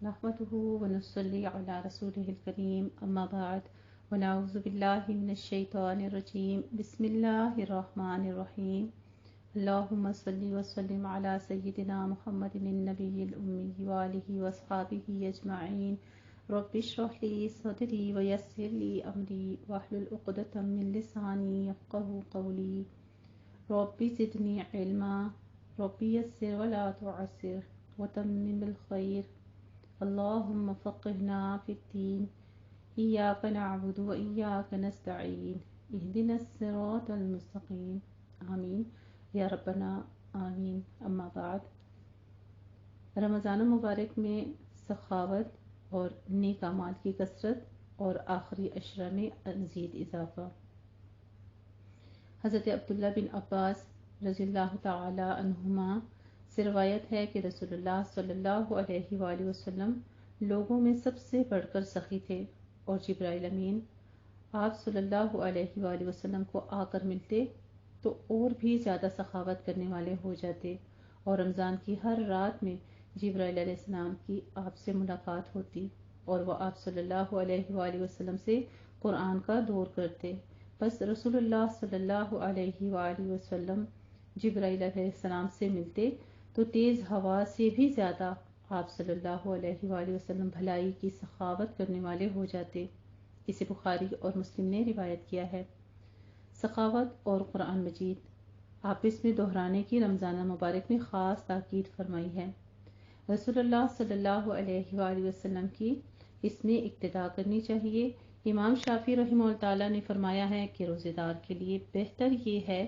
نحمده ونصلي على رسوله الكريم أما بعد ونعوذ بالله من الشيطان الرجيم بسم الله الرحمن الرحيم اللهم صل وسلم على سيدنا محمد النبي الأمي وآله وأصحابه أجمعين رب اشرح لي صدري ويسر لي أمري واحلل عقدة من لساني يفقهوا قولي رب زدني علما رب يسر ولا تعسر وتمم الخير اللهم فقهنا في الدين إياك نعبد وإياك نستعين اهدنا الصراط المستقيم آمین یا ربنا آمین اما بعد رمضان المبارک میں سخاوت اور نیک اعمال کی کثرت اور آخری عشرہ میں مزید اضافہ۔ حضرت عبداللہ بن عباس رضی اللہ تعالی عنہما سے روایت ہے کہ رسول اللہ صلی اللہ علیہ وآلہ وسلم لوگوں میں سب سے بڑھ کر سخی تھے اور جبرائیل امین آپ صلی اللہ علیہ وآلہ وسلم کو آ کر ملتے تو اور بھی زیادہ سخاوت کرنے والے ہو جاتے، اور رمضان کی ہر رات میں جبرائیل علیہ السلام کی آپ سے ملاقات ہوتی اور وہ آپ صلی اللہ علیہ وآلہ وسلم سے قرآن کا دور کرتے۔ بس رسول اللہ صلی اللہ علیہ وآلہ وسلم جبرائیل علیہ السلام سے ملتے تو تیز ہوا سے بھی زیادہ آپ صلی اللہ علیہ وآلہ وسلم بھلائی کی سخاوت کرنے والے ہو جاتے۔ اسے بخاری اور مسلم نے روایت کیا ہے۔ سخاوت اور قرآن مجید آپس میں دہرانے کی رمضان مبارک میں خاص تاکید فرمائی ہے۔ رسول اللہ صلی اللہ علیہ وآلہ وسلم کی اس میں اقتداء کرنی چاہیے۔ امام شافعی رحمہ اللہ تعالیٰ نے فرمایا ہے کہ روزے دار کے لیے بہتر یہ ہے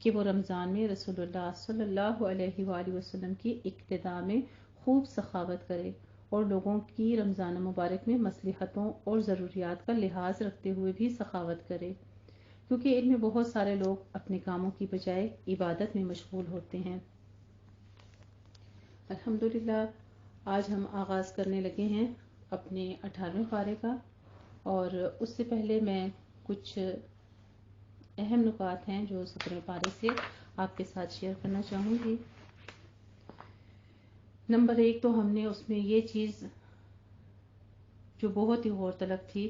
کہ وہ رمضان میں رسول اللہ صلی اللہ علیہ وآلہ وسلم کی اقتداء میں خوب سخاوت کرے اور لوگوں کی رمضان مبارک میں مصلحتوں اور ضروریات کا لحاظ رکھتے ہوئے بھی سخاوت کرے، کیونکہ ان میں بہت سارے لوگ اپنے کاموں کی بجائے عبادت میں مشغول ہوتے ہیں۔ الحمدللہ آج ہم آغاز کرنے لگے ہیں اپنے 18ویں پارے کا، اور اس سے پہلے میں کچھ اہم نکات ہیں جو 17ویں پارے سے آپ کے ساتھ شیئر کرنا چاہوں گی۔ نمبر 1 تو ہم نے اس میں یہ چیز جو بہت ہی غور طلب تھی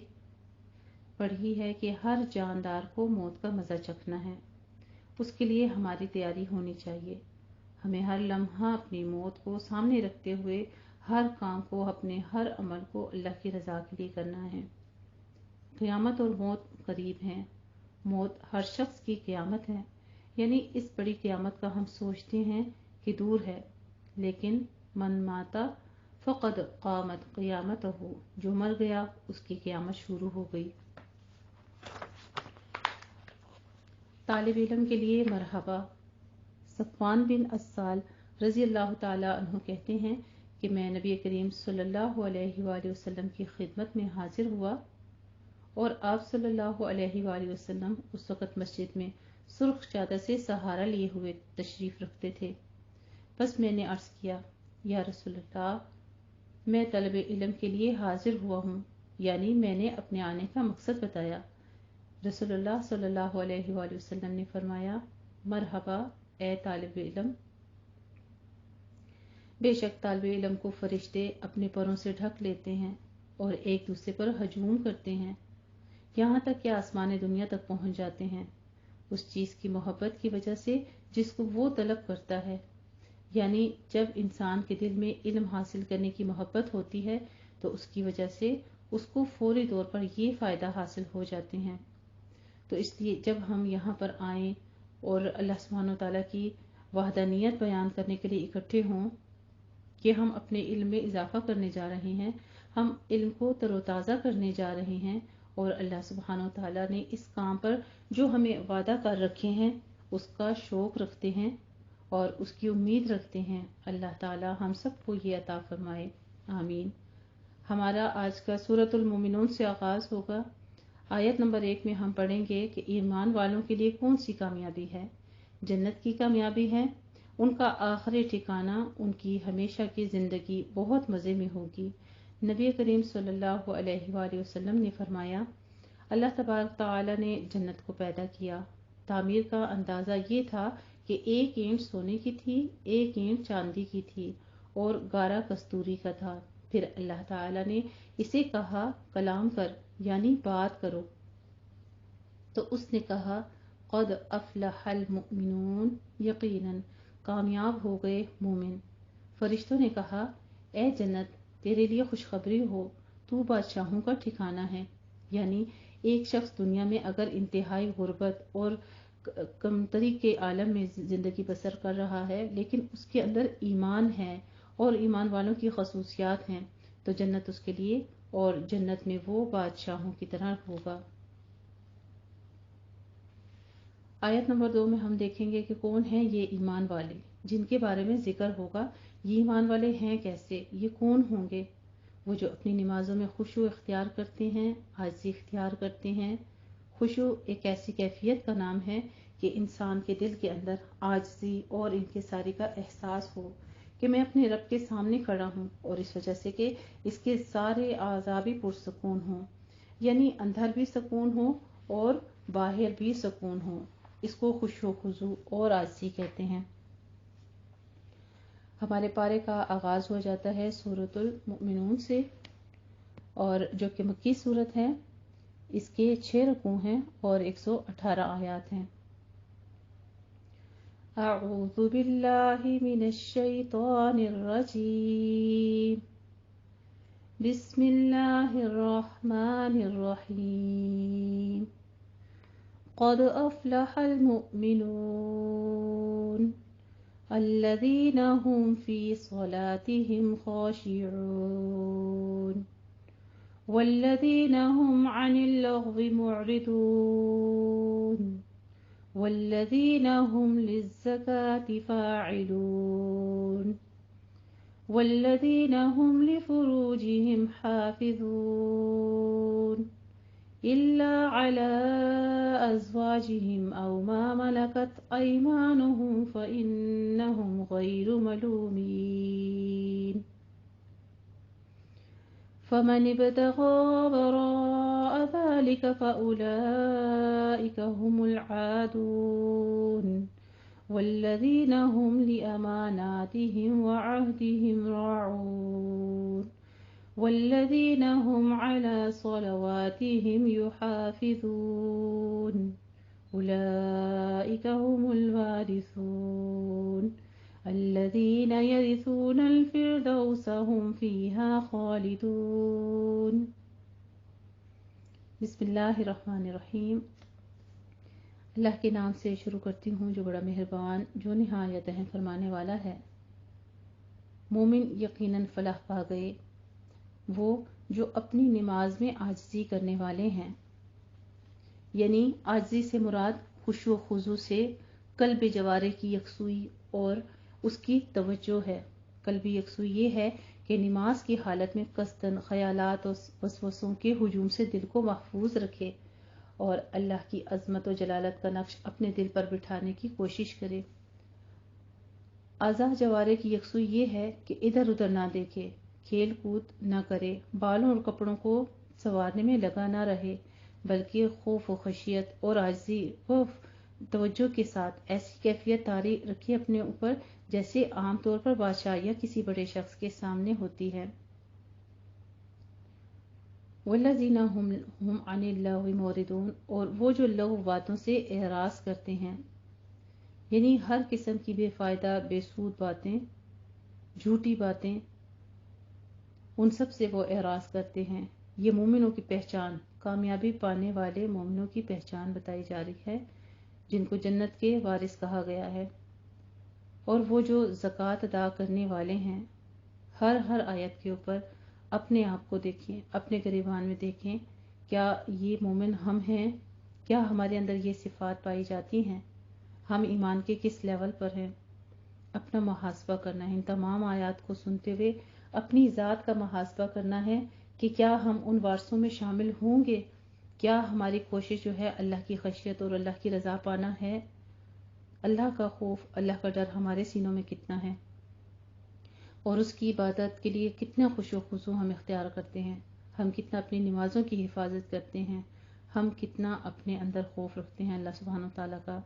پڑھی ہے کہ ہر جاندار کو موت کا مزہ چکھنا ہے، اس کے لیے ہماری تیاری ہونی چاہیے۔ ہمیں ہر لمحہ اپنی موت کو سامنے رکھتے ہوئے ہر کام کو، اپنے ہر عمل کو اللہ کی رضا کے لیے کرنا ہے۔ قیامت اور موت قریب ہیں، موت ہر شخص کی قیامت ہے، یعنی اس بڑی قیامت کا ہم سوچتے ہیں کہ دور ہے، لیکن من ماتا فقد قامت قیامتہ، جو مر گیا اس کی قیامت شروع ہو گئی۔ طالب علم کے لیے مرحبا۔ صفوان بن اسال رضی اللہ تعالی عنہ کہتے ہیں کہ میں نبی کریم صلی اللہ علیہ وآلہ وسلم کی خدمت میں حاضر ہوا اور آپ صلی اللہ علیہ وآلہ وسلم اس وقت مسجد میں سرخ چادر سے سہارا لیے ہوئے تشریف رکھتے تھے۔ بس میں نے عرض کیا، یا رسول اللہ، میں طلب علم کے لیے حاضر ہوا ہوں، یعنی میں نے اپنے آنے کا مقصد بتایا۔ رسول اللہ صلی اللہ علیہ وآلہ وسلم نے فرمایا، مرحبا اے طالب علم، بے شک طالب علم کو فرشتے اپنے پروں سے ڈھک لیتے ہیں اور ایک دوسرے پر ہجوم کرتے ہیں، یہاں تک کہ آسمان دنیا تک پہنچ جاتے ہیں، اس چیز کی محبت کی وجہ سے جس کو وہ طلب کرتا ہے۔ یعنی جب انسان کے دل میں علم حاصل کرنے کی محبت ہوتی ہے تو اس کی وجہ سے اس کو فوری طور پر یہ فائدہ حاصل ہو جاتے ہیں۔ تو اس لیے جب ہم یہاں پر آئیں اور اللہ سبحانہ وتعالیٰ کی وحدانیت بیان کرنے کے لیے اکٹھے ہوں کہ ہم اپنے علم میں اضافہ کرنے جا رہے ہیں، ہم علم کو تر و تازہ کرنے جا رہے ہیں، اور اللہ سبحانہ وتعالیٰ نے اس کام پر جو ہمیں وعدہ کر رکھے ہیں اس کا شوق رکھتے ہیں اور اس کی امید رکھتے ہیں۔ اللہ تعالیٰ ہم سب کو یہ عطا فرمائے، آمین۔ ہمارا آج کا سورۃ المومنون سے آغاز ہوگا۔ آیت نمبر 1 میں ہم پڑھیں گے کہ ایمان والوں کے لیے کون سی کامیابی ہے؟ جنت کی کامیابی ہے، ان کا آخری ٹھکانہ، ان کی ہمیشہ کی زندگی بہت مزے میں ہوگی۔ نبی کریم صلی اللہ علیہ وآلہ وسلم نے فرمایا، اللہ تبارک تعالیٰ نے جنت کو پیدا کیا، تعمیر کا اندازہ یہ تھا کہ ایک اینٹ سونے کی تھی، ایک اینٹ چاندی کی تھی اور گارہ کستوری کا تھا۔ پھر اللہ تعالیٰ نے اسے کہا کلام کر یعنی بات کرو، تو اس نے کہا قد افلح المؤمنون، یقیناً کامیاب ہو گئے مومن۔ فرشتوں نے کہا اے جنت تیرے لیے خوشخبری ہو، تو بادشاہوں کا ٹھکانہ ہے۔ یعنی ایک شخص دنیا میں اگر انتہائی غربت اور کمتری کے عالم میں زندگی بسر کر رہا ہے لیکن اس کے اندر ایمان ہے اور ایمان والوں کی خصوصیات ہیں تو جنت اس کے لیے، اور جنت میں وہ بادشاہوں کی طرح ہوگا۔ آیت نمبر 2 میں ہم دیکھیں گے کہ کون ہیں یہ ایمان والے جن کے بارے میں ذکر ہوگا۔ یہ ایمان والے ہیں کیسے، یہ کون ہوں گے؟ وہ جو اپنی نمازوں میں خشوع اختیار کرتے ہیں، عاجزی اختیار کرتے ہیں۔ خشوع ایک ایسی کیفیت کا نام ہے کہ انسان کے دل کے اندر عاجزی اور انکساری کا احساس ہو کہ میں اپنے رب کے سامنے کھڑا ہوں، اور اس وجہ سے کہ اس کے سارے اعضاء بھی پرسکون ہوں، یعنی اندر بھی سکون ہو اور باہر بھی سکون ہو۔ اس کو خشوع و خضوع اور عاجزی کہتے ہیں۔ ہمارے پارے کا آغاز ہو جاتا ہے سورۃ المؤمنون سے، اور جو کہ مکی سورت ہے۔ اس کے 6 رکوع ہیں اور 118 آیات ہیں۔ اعوذ باللہ من الشیطان الرجیم، بسم اللہ الرحمن الرحیم، قد افلح المؤمنون الذين هم في صلاتهم خاشعون والذين هم عن اللغو معرضون والذين هم للزكاة فاعلون والذين هم لفروجهم حافظون إلا على أزواجهم أو ما ملكت أيمانهم فإنهم غير ملومين، فمن ابتغى وراء ذلك فأولئك هم العادون والذين هم لأماناتهم وعهدهم راعون والذين هم على صلواتهم يحافظون أولئك هم الوارثون الذين يرثون الفردوس هم فيها خالدون۔ بسم اللہ الرحمن الرحیم۔ اللہ کے نام سے شروع کرتی ہوں جو بڑا مہربان، جو نہایت رحم فرمانے والا ہے۔ مومن یقیناً فلاح پا گئے، وہ جو اپنی نماز میں عاجزی کرنے والے ہیں۔ یعنی عاجزی سے مراد خشوع و خضوع سے قلب جوارح کی یکسوئی اور اس کی توجہ ہے۔ قلبی یکسوئی یہ ہے کہ نماز کی حالت میں قصداً خیالات اور وسوسوں کے ہجوم سے دل کو محفوظ رکھے اور اللہ کی عظمت و جلالت کا نقش اپنے دل پر بٹھانے کی کوشش کرے۔ اعضاء جوارح کی یکسوئی یہ ہے کہ ادھر ادھر نہ دیکھے، کھیل کود نہ کرے، بالوں اور کپڑوں کو سنوارنے میں لگا نہ رہے، بلکہ خوف و خشیت اور عاجزی و توجہ کے ساتھ ایسی کیفیت طاری رکھے اپنے اوپر جیسے عام طور پر بادشاہ یا کسی بڑے شخص کے سامنے ہوتی ہے۔ والذین هم عن اللغو معرضون، اور وہ جو لغو باتوں سے اعراض کرتے ہیں، یعنی ہر قسم کی بے فائدہ بے سود باتیں، جھوٹی باتیں، ان سب سے وہ اعراض کرتے ہیں۔ یہ مومنوں کی پہچان، کامیابی پانے والے مومنوں کی پہچان بتائی جا رہی ہے جن کو جنت کے وارث کہا گیا ہے۔ اور وہ جو زکوٰۃ ادا کرنے والے ہیں، ہر آیت کے اوپر اپنے آپ کو دیکھیں، اپنے گریبان میں دیکھیں، کیا یہ مومن ہم ہیں؟ کیا ہمارے اندر یہ صفات پائی جاتی ہیں؟ ہم ایمان کے کس لیول پر ہیں؟ اپنا محاسبہ کرنا ہے۔ ان تمام آیات کو سنتے ہوئے اپنی ذات کا محاسبہ کرنا ہے کہ کیا ہم ان وارثوں میں شامل ہوں گے؟ کیا ہماری کوشش جو ہے اللہ کی خشیت اور اللہ کی رضا پانا ہے؟ اللہ کا خوف، اللہ کا ڈر ہمارے سینوں میں کتنا ہے؟ اور اس کی عبادت کے لیے کتنا خشوع و خضوع ہم اختیار کرتے ہیں؟ ہم کتنا اپنی نمازوں کی حفاظت کرتے ہیں؟ ہم کتنا اپنے اندر خوف رکھتے ہیں اللہ سبحانہ وتعالیٰ کا؟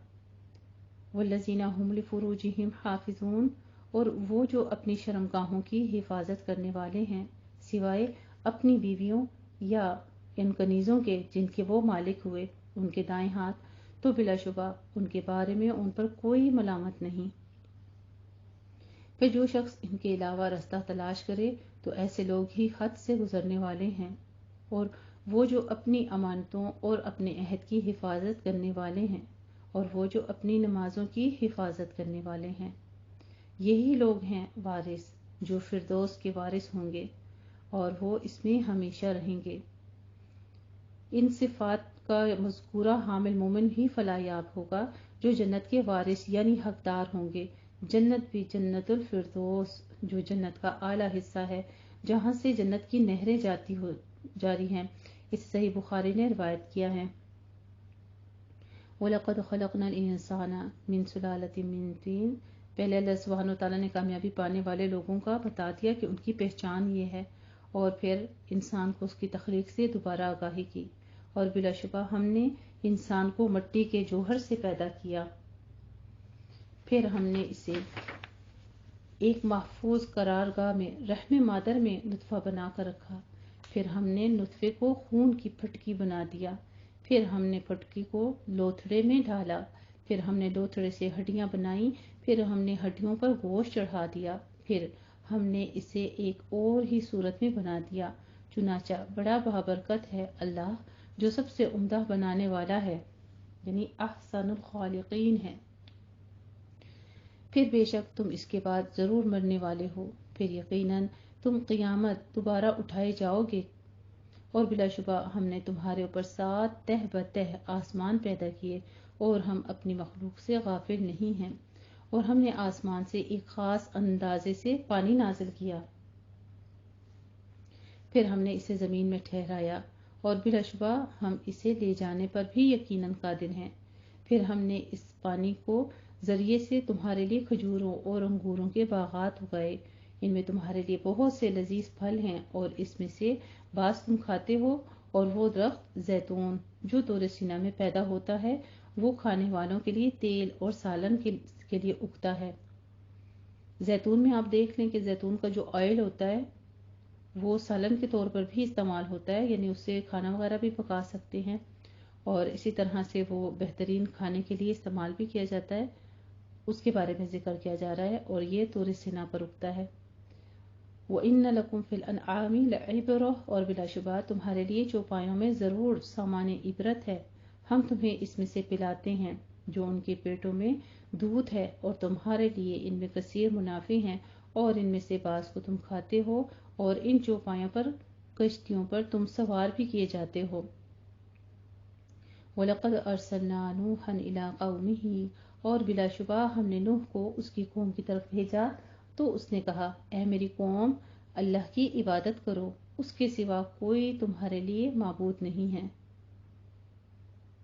والذین هم لفروجہم حافظون، اور وہ جو اپنی شرمگاہوں کی حفاظت کرنے والے ہیں، سوائے اپنی بیویوں یا ان کنیزوں کے جن کے وہ مالک ہوئے ان کے دائیں ہاتھ، تو بلا شبہ ان کے بارے میں ان پر کوئی ملامت نہیں۔ پھر جو شخص ان کے علاوہ رستہ تلاش کرے تو ایسے لوگ ہی حد سے گزرنے والے ہیں، اور وہ جو اپنی امانتوں اور اپنے عہد کی حفاظت کرنے والے ہیں، اور وہ جو اپنی نمازوں کی حفاظت کرنے والے ہیں، یہی لوگ ہیں وارث جو فردوس کے وارث ہوں گے، اور وہ اس میں ہمیشہ رہیں گے۔ ان صفات کا مذکورہ حامل مومن ہی فلاح یاب ہوگا جو جنت کے وارث یعنی حقدار ہوں گے۔ جنت بھی جنت الفردوس جو جنت کا اعلیٰ حصہ ہے، جہاں سے جنت کی نہریں جاری ہیں، اس صحیح بخاری نے روایت کیا ہے۔ وَلَقَدْ خَلَقْنَا الْإِنسَانَ مِنْ سُلَالَةٍ مِنْ طِينٍ۔ پہلے اللہ سبحانہ وتعالیٰ نے کامیابی پانے والے لوگوں کا بتا دیا کہ ان کی پہچان یہ ہے، اور پھر انسان کو اس کی تخلیق سے دوبارہ آگاہی کی، اور بلا شبہ ہم نے انسان کو مٹی کے جوہر سے پیدا کیا، پھر ہم نے اسے ایک محفوظ قرارگاہ میں رحم مادر میں نطفہ بنا کر رکھا، پھر ہم نے نطفے کو خون کی پھٹکی بنا دیا، پھر ہم نے پھٹکی کو لوتھڑے میں ڈالا، پھر ہم نے لوتھڑے سے ہڈیاں بنائیں، پھر ہم نے ہڈیوں پر گوشت چڑھا دیا، پھر ہم نے اسے ایک اور ہی صورت میں بنا دیا۔ چنانچہ بڑا بابرکت ہے اللہ جو سب سے عمدہ بنانے والا ہے، یعنی احسن الخالقین ہے۔ پھر بے شک تم اس کے بعد ضرور مرنے والے ہو، پھر یقیناً تم قیامت دوبارہ اٹھائے جاؤ گے، اور بلا شبہ ہم نے تمہارے اوپر 7 تہ بتہ آسمان پیدا کیے، اور ہم اپنی مخلوق سے غافل نہیں ہیں، اور ہم نے آسمان سے ایک خاص اندازے سے پانی نازل کیا، پھر ہم نے اسے زمین میں ٹھہرایا، اور بلا شبہ ہم اسے لے جانے پر بھی یقیناً قادر ہیں۔ پھر ہم نے اس پانی کو ذریعے سے تمہارے لیے کھجوروں اور انگوروں کے باغات اگائے، ان میں تمہارے لیے بہت سے لذیذ پھل ہیں، اور اس میں سے بعض تم کھاتے ہو، اور وہ درخت زیتون جو طور سینا میں پیدا ہوتا ہے، وہ کھانے والوں کے لیے تیل اور سالن کے لیے اگتا ہے۔ زیتون میں آپ دیکھ لیں کہ زیتون کا جو آئل ہوتا ہے وہ سالن کے طور پر بھی استعمال ہوتا ہے، یعنی اس سے کھانا وغیرہ بھی پکا سکتے ہیں، اور اسی طرح سے وہ بہترین کھانے کے لیے استعمال بھی کیا جاتا ہے، اس کے بارے میں ذکر کیا جا رہا ہے، اور یہ طور سینا پر اگتا ہے۔ وَإِنَّ لَكُمْ فِي الْأَنْعَامِ لَعِبْرَةً، اور بلا شبہ تمہارے لیے چوپایوں میں ضرور سامان عبرت ہے، ہم تمہیں اس میں سے پلاتے ہیں جو ان کے پیٹوں میں دودھ ہے، اور تمہارے لیے ان میں کثیر منافع ہیں، اور ان میں سے بعض کو تم کھاتے ہو، اور ان چوپایوں پر کشتیوں پر تم سوار بھی کیے جاتے ہو۔ وَلَقَدْ أَرْسَلْنَا نُوحًا إِلَىٰ قَوْمِهِ، اور بلا شبہ ہم نے نوح کو اس کی قوم کی طرف بھیجا تو اس نے کہا، اے میری قوم، اللہ کی عبادت کرو، اس کے سوا کوئی تمہارے لیے معبود نہیں ہے،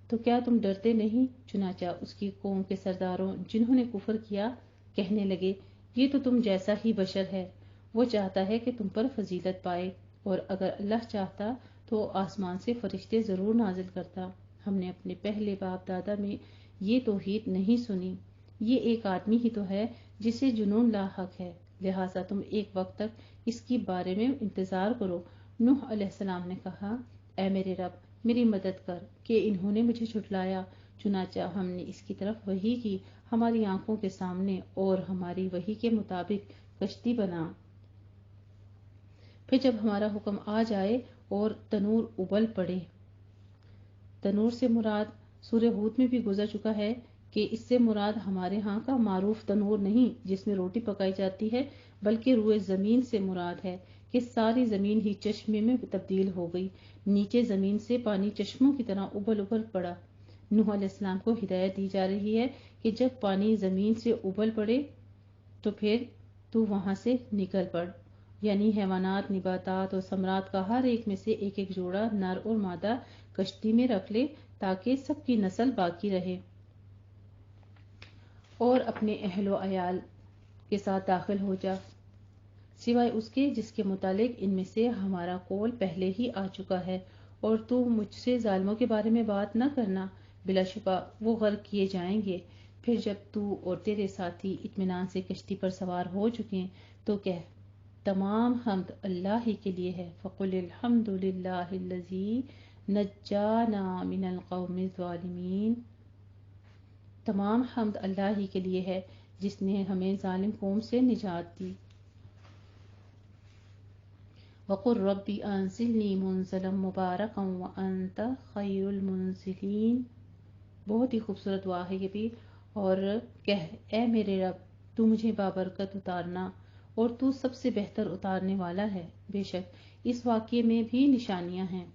تو کیا تم ڈرتے نہیں؟ چنانچہ اس کی قوم کے سرداروں جنہوں نے کفر کیا کہنے لگے، یہ تو تم جیسا ہی بشر ہے، وہ چاہتا ہے کہ تم پر فضیلت پائے، اور اگر اللہ چاہتا تو آسمان سے فرشتے ضرور نازل کرتا۔ ہم نے اپنے پہلے باپ دادا میں یہ توحید نہیں سنی، یہ ایک آدمی ہی تو ہے جسے جنون لاحق ہے، لہٰذا تم ایک وقت تک اس کی بارے میں انتظار کرو۔ نوح علیہ السلام نے کہا، اے میرے رب، میری مدد کر کہ انہوں نے مجھے جھٹلایا۔ چنانچہ ہم نے اس کی طرف وحی کی ہماری آنکھوں کے سامنے، اور ہماری وحی کے مطابق کشتی بنا۔ پھر جب ہمارا حکم آ جائے اور تنور ابل پڑے، تنور سے مراد سورہ ہود میں بھی گزر چکا ہے کہ اس سے مراد ہمارے ہاں کا معروف تنور نہیں جس میں روٹی پکائی جاتی ہے، بلکہ روئے زمین سے مراد ہے کہ ساری زمین ہی چشمے میں تبدیل ہو گئی، نیچے زمین سے پانی چشموں کی طرح ابل پڑا۔ نوح علیہ السلام کو ہدایت دی جا رہی ہے کہ جب پانی زمین سے ابل پڑے تو پھر تو وہاں سے نکل پڑ، یعنی حیوانات، نباتات اور ثمرات کا ہر ایک میں سے ایک ایک جوڑا نر اور مادہ کشتی میں رکھ لے تاکہ سب کی نسل باقی رہے، اور اپنے اہل و عیال کے ساتھ داخل ہو جا، سوائے اس کے جس کے متعلق ان میں سے ہمارا قول پہلے ہی آ چکا ہے، اور تو مجھ سے ظالموں کے بارے میں بات نہ کرنا، بلا شبہ وہ غرق کیے جائیں گے۔ پھر جب تو اور تیرے ساتھی اطمینان سے کشتی پر سوار ہو چکے تو کہہ، تمام حمد اللہ ہی کے لیے ہے۔ فقل الحمد للہ الذی نجانا من القوم الظالمین، تمام حمد اللہ ہی کے لیے ہے جس نے ہمیں ظالم قوم سے نجات دی۔ وقل رب انزلنی منزلا مبارکا وانت خیر المنزلین، بہت ہی خوبصورت دعا ہے یہ بھی۔ اور کہہ اے میرے رب تو مجھے بابرکت اتارنا اور تو سب سے بہتر اتارنے والا ہے۔ بے شک اس واقعے میں بھی نشانیاں ہیں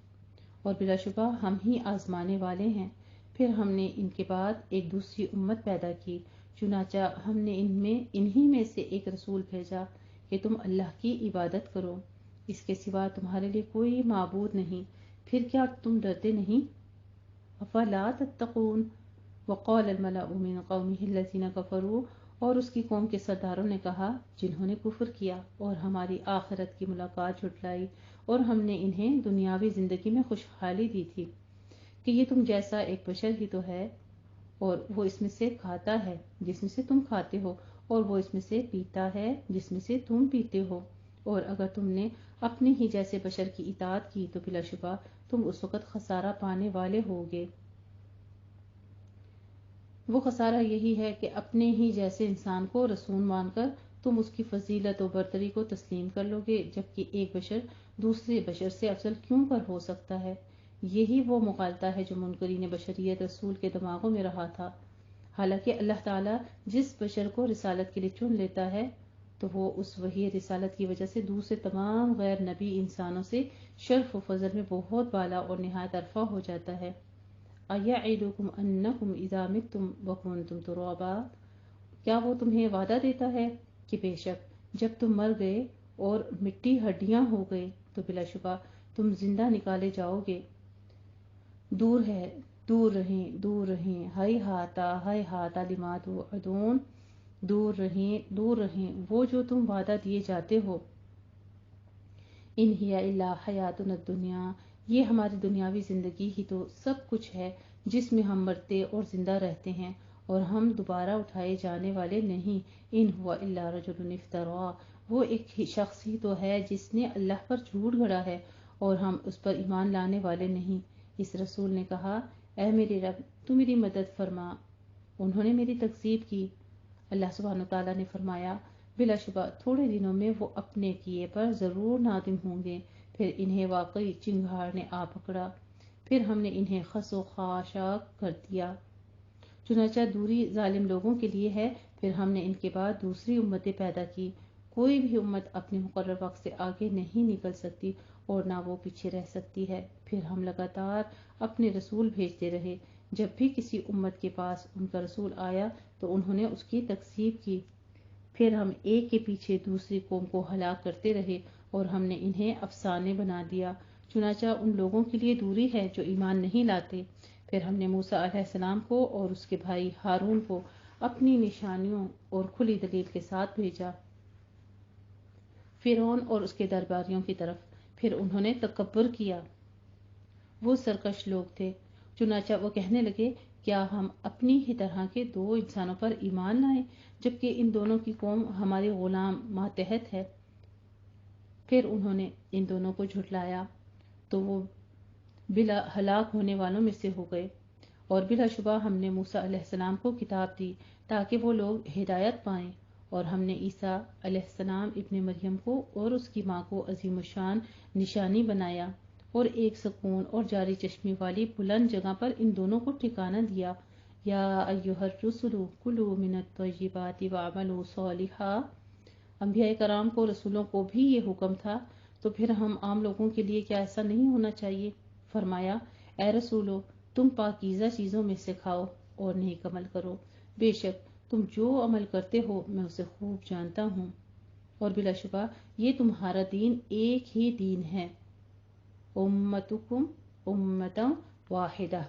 اور بلا شبہ ہم ہی آزمانے والے ہیں۔ پھر ہم نے ان کے بعد ایک دوسری امت پیدا کی، چنانچہ ہم نے انہی میں سے ایک رسول بھیجا کہ تم اللہ کی عبادت کرو، اس کے سوا تمہارے لیے کوئی معبود نہیں، پھر کیا تم ڈرتے نہیں؟ افلا تتقون۔ وقال الملأ من قومه الذين كفروا، اور اس کی قوم کے سرداروں نے کہا جنہوں نے کفر کیا اور ہماری آخرت کی ملاقات جھٹلائی، اور ہم نے انہیں دنیاوی زندگی میں خوشحالی دی تھی، کہ یہ تم جیسا ایک بشر ہی تو ہے، اور وہ اس میں سے کھاتا ہے جس میں سے تم کھاتے ہو، اور وہ اس میں سے پیتا ہے جس میں سے تم پیتے ہو، اور اگر تم نے اپنے ہی جیسے بشر کی اطاعت کی تو بلا شبہ تم اس وقت خسارہ پانے والے ہوگے۔ وہ خسارہ یہی ہے کہ اپنے ہی جیسے انسان کو رسول مان کر تم اس کی فضیلت و برتری کو تسلیم کر لو گے، جبکہ ایک بشر دوسرے بشر سے افضل کیوں کر ہو سکتا ہے؟ یہی وہ مغالطہ ہے جو منکرین بشریت رسول کے دماغوں میں رہا تھا۔ حالانکہ اللہ تعالیٰ جس بشر کو رسالت کے لیے چن لیتا ہے تو وہ اس وحی رسالت کی وجہ سے دوسرے تمام غیر نبی انسانوں سے شرف و فضل میں بہت بالا اور نہایت عرفہ ہو جاتا ہے۔ اَیَعِدُکُمْ أَنَّکُمْ اِذَا مِتُّمْ وَکُنْتُمْ تُرَابًا، کیا وہ تمہیں وعدہ دیتا ہے کہ بے شک جب تم مر گئے اور مٹی ہڈیاں ہو گئے تو بلا شبہ تم زندہ نکالے جاؤ گے؟ دور ہے، دور رہیں، دور رہیں، ہائے ہاتھ لما توعدون، دور رہیں وہ جو تم وعدہ دیے جاتے ہو۔ ان ہی الا حیاتنا الدنیا، یہ ہماری دنیاوی زندگی ہی تو سب کچھ ہے جس میں ہم مرتے اور زندہ رہتے ہیں اور ہم دوبارہ اٹھائے جانے والے نہیں۔ ان ہوا الا رجل افترا، وہ ایک شخص ہی تو ہے جس نے اللہ پر جھوٹ گھڑا ہے اور ہم اس پر ایمان لانے والے نہیں۔ اس رسول نے کہا اے میرے رب تو میری مدد فرما، انہوں نے میری تکذیب کی۔ اللہ سبحانہ وتعالیٰ نے فرمایا بلا شبہ تھوڑے دنوں میں وہ اپنے کیے پر ضرور نادم ہوں گے۔ پھر انہیں واقعی چنگھاڑ نے آ پکڑا، پھر ہم نے انہیں خس و خاشاک کر دیا۔ چنانچہ دوری ظالم لوگوں کے لیے ہے۔ پھر ہم نے ان کے بعد دوسری امتیں پیدا کی، کوئی بھی امت اپنے مقرر وقت سے آگے نہیں نکل سکتی اور نہ وہ پیچھے رہ سکتی ہے۔ پھر ہم لگاتار اپنے رسول بھیجتے رہے، جب بھی کسی امت کے پاس ان کا رسول آیا تو انہوں نے اس کی تکذیب کی، پھر ہم ایک کے پیچھے دوسری قوم کو ہلاک کرتے رہے اور ہم نے انہیں افسانے بنا دیا۔ چنانچہ ان لوگوں کے لیے دوری ہے جو ایمان نہیں لاتے۔ پھر ہم نے موسیٰ علیہ السلام کو اور اس کے بھائی ہارون کو اپنی نشانیوں اور کھلی دلیل کے ساتھ بھیجا فرعون اور اس کے درباریوں کی طرف، پھر انہوں نے تکبر کیا، وہ سرکش لوگ تھے۔ چنانچہ وہ کہنے لگے کیا ہم اپنی ہی طرح کے دو انسانوں پر ایمان لائیں جبکہ ان دونوں کی قوم ہمارے غلام ماتحت ہے؟ پھر انہوں نے ان دونوں کو جھٹلایا تو وہ بلا ہلاک ہونے والوں میں سے ہو گئے۔ اور بلا شبہ ہم نے موسیٰ علیہ السلام کو کتاب دی تاکہ وہ لوگ ہدایت پائیں، اور ہم نے عیسیٰ علیہ السلام ابن مریم کو اور اس کی ماں کو عظیم الشان نشانی بنایا اور ایک سکون اور جاری چشمے والی بلند جگہ پر ان دونوں کو ٹھکانہ دیا۔ یا ایھا الرسل کلوا من الطیبات واعملوا صالحا، انبیاء کرام کو رسولوں کو بھی یہ حکم تھا، تو پھر ہم عام لوگوں کے لیے کیا ایسا نہیں ہونا چاہیے؟ فرمایا اے رسولو تم پاکیزہ چیزوں میں سے کھاؤ اور نیک عمل کرو، بے شک تم جو عمل کرتے ہو میں اسے خوب جانتا ہوں، اور بلا شبہ یہ تمہارا دین ایک ہی دین ہے، امتکم امتا واحدہ،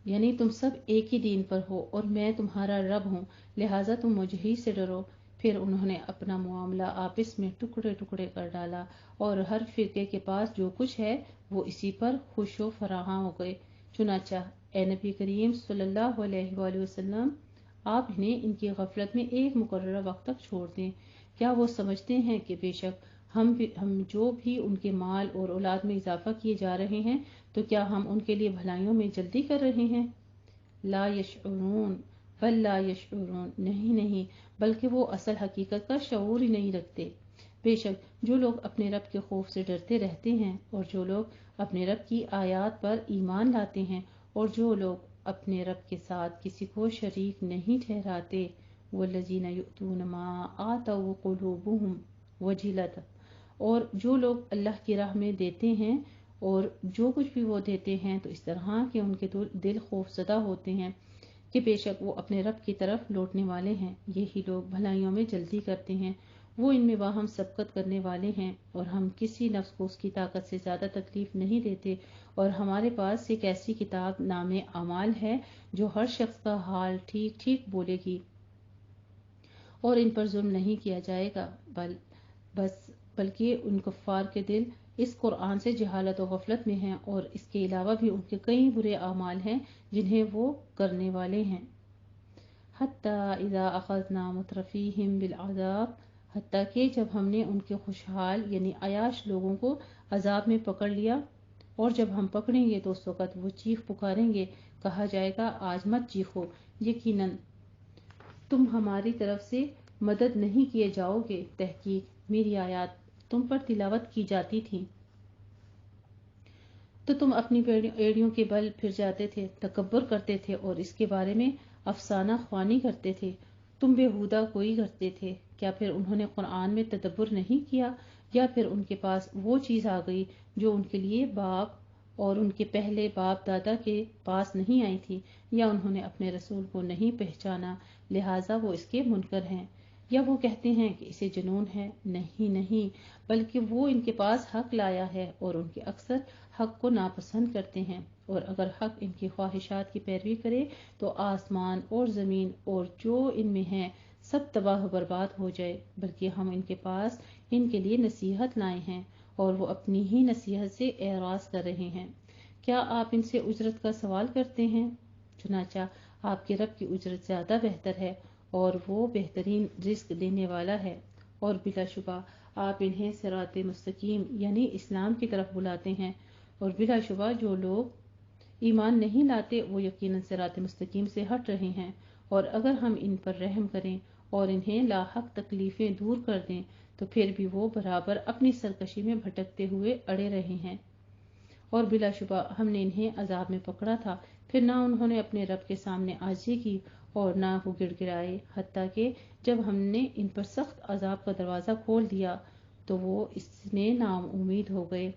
یعنی تم سب ایک ہی دین پر ہو اور میں تمہارا رب ہوں، لہٰذا تم مجھ ہی سے ڈرو۔ پھر انہوں نے اپنا معاملہ آپس میں ٹکڑے ٹکڑے کر ڈالا اور ہر فرقے کے پاس جو کچھ ہے وہ اسی پر خوش و فراخاں ہو گئے۔ چنانچہ اے نبی کریم صلی اللہ علیہ وآلہ وسلم، آپ انہیں ان کی غفلت میں ایک مقررہ وقت تک چھوڑ دیں، کیا وہ سمجھتے ہیں کہ بے شک ہم جو بھی ان کے مال اور اولاد میں اضافہ کیے جا رہے ہیں تو کیا ہم ان کے لیے بھلائیوں میں جلدی کر رہے ہیں؟ لا یشعرون بل لا یشعرون، نہیں بلکہ وہ اصل حقیقت کا شعور ہی نہیں رکھتے۔ بے شک جو لوگ اپنے رب کے خوف سے ڈرتے رہتے ہیں اور جو لوگ اپنے رب کی آیات پر ایمان لاتے ہیں اور جو لوگ اپنے رب کے ساتھ کسی کو شریک نہیں ٹھہراتے، والذین یؤتون ما آتوا وقلوبہم وجلۃ، اور جو لوگ اللہ کی راہ میں دیتے ہیں اور جو کچھ بھی وہ دیتے ہیں تو اس طرح کہ ان کے دل خوف زدہ ہوتے ہیں کہ بے شک وہ اپنے رب کی طرف لوٹنے والے ہیں، یہی لوگ بھلائیوں میں جلدی کرتے ہیں، وہ ان میں باہم سبقت کرنے والے ہیں، اور ہم کسی نفس کو اس کی طاقت سے زیادہ تکلیف نہیں دیتے، اور ہمارے پاس ایک ایسی کتاب نام اعمال ہے جو ہر شخص کا حال ٹھیک ٹھیک بولے گی اور ان پر ظلم نہیں کیا جائے گا، بلکہ ان کفار کے دل اس قرآن سے جہالت و غفلت میں ہیں، اور اس کے علاوہ بھی ان کے کئی برے اعمال ہیں جنہیں وہ کرنے والے ہیں۔ حَتَّى إِذَا أَخَذْنَا مُتْرَفِيهِمْ بِالْعَذَابِ، حتیٰ کہ جب ہم نے ان کے خوشحال یعنی عیاش لوگوں کو عذاب میں پکڑ لیا، اور جب ہم پکڑیں گے تو اس وقت وہ چیخ پکاریں گے، کہا جائے گا آج مت چیخو، یقیناً تم ہماری طرف سے مدد نہیں کیے جاؤ گے، تحقیق میری آیات تم پر تلاوت کی جاتی تھی تو تم اپنی ایڑیوں کے بل پھر جاتے تھے، تکبر کرتے تھے اور اس کے بارے میں افسانہ خوانی کرتے تھے، تم بےہودہ کوئی کرتے تھے۔ کیا پھر انہوں نے قرآن میں تدبر نہیں کیا، یا پھر ان کے پاس وہ چیز آ گئی جو ان کے لیے باپ اور ان کے پہلے باپ دادا کے پاس نہیں آئی تھی، یا انہوں نے اپنے رسول کو نہیں پہچانا لہٰذا وہ اس کے منکر ہیں، یا وہ کہتے ہیں کہ اسے جنون ہے، نہیں بلکہ وہ ان کے پاس حق لایا ہے اور ان کے اکثر حق کو ناپسند کرتے ہیں، اور اگر حق ان کی خواہشات کی پیروی کرے تو آسمان اور زمین اور جو ان میں ہے سب تباہ و برباد ہو جائے، بلکہ ہم ان کے پاس ان کے لیے نصیحت لائے ہیں اور وہ اپنی ہی نصیحت سے اعراض کر رہے ہیں۔ کیا آپ ان سے اجرت کا سوال کرتے ہیں؟ چنانچہ آپ کے رب کی اجرت زیادہ بہتر ہے اور وہ بہترین رزق دینے والا ہے، اور بلا شبہ آپ انہیں صراط مستقیم یعنی اسلام کی طرف بلاتے ہیں، اور بلا شبہ جو لوگ ایمان نہیں لاتے وہ یقیناً صراط مستقیم سے ہٹ رہے ہیں، اور اگر ہم ان پر رحم کریں اور انہیں لاحق تکلیفیں دور کر دیں تو پھر بھی وہ برابر اپنی سرکشی میں بھٹکتے ہوئے اڑے رہے ہیں، اور بلا شبہ ہم نے انہیں عذاب میں پکڑا تھا، پھر نہ انہوں نے اپنے رب کے سامنے عاجزی کی اور نہ وہ گڑ گڑائے، حتیٰ کہ جب ہم نے ان پر سخت عذاب کا دروازہ کھول دیا تو وہ اس میں نا امید ہو گئے۔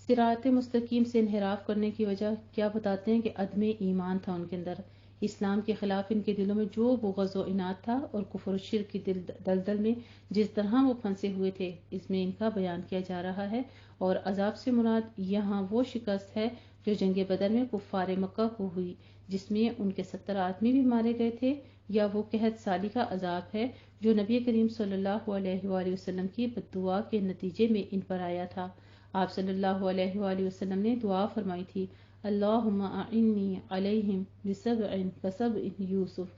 صراط مستقیم سے انحراف کرنے کی وجہ کیا بتاتے ہیں کہ عدم ایمان تھا ان کے اندر، اسلام کے خلاف ان کے دلوں میں جو بغض و عناد تھا، اور کفر و شرک کی دلدل میں جس طرح وہ پھنسے ہوئے تھے، اس میں ان کا بیان کیا جا رہا ہے، اور عذاب سے مراد یہاں وہ شکست ہے جو جنگ بدر میں کفار مکہ کو ہوئی، جس میں ان کے 70 آدمی بھی مارے گئے تھے، یا وہ قحط سالی کا عذاب ہے جو نبی کریم صلی اللہ علیہ وآلہ وسلم کی بد دعا کے نتیجے میں ان پر آیا تھا۔ آپ صلی اللہ علیہ وآلہ وسلم نے دعا فرمائی تھی، اللہم اعنی علیہم بسبع کسبع یوسف،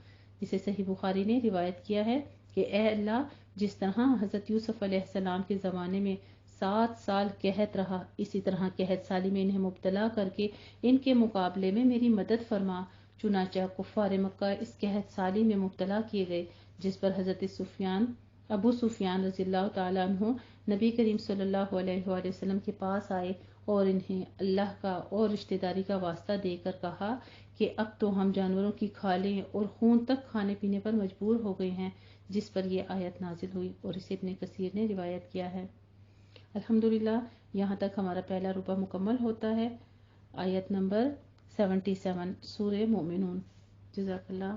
جسے صحیح بخاری نے روایت کیا ہے کہ اے اللہ، جس طرح حضرت یوسف علیہ السلام کے زمانے میں 7 سال قحط رہا، اسی طرح قحط سالی میں انہیں مبتلا کر کے ان کے مقابلے میں میری مدد فرما۔ چنانچہ کفار مکہ اس قحط سالی میں مبتلا کیے گئے، جس پر حضرت ابو سفیان رضی اللہ تعالیٰ عنہ نبی کریم صلی اللہ علیہ وآلہ وسلم کے پاس آئے اور انہیں اللہ کا اور رشتہ داری کا واسطہ دے کر کہا کہ اب تو ہم جانوروں کی کھالیں اور خون تک کھانے پینے پر مجبور ہو گئے ہیں، جس پر یہ آیت نازل ہوئی، اور اسے ابن کثیر نے روایت کیا ہے۔ الحمدللہ یہاں تک ہمارا پہلا ربع مکمل ہوتا ہے۔ آیت نمبر 77 سورہ مومنون۔ جزاک اللہ۔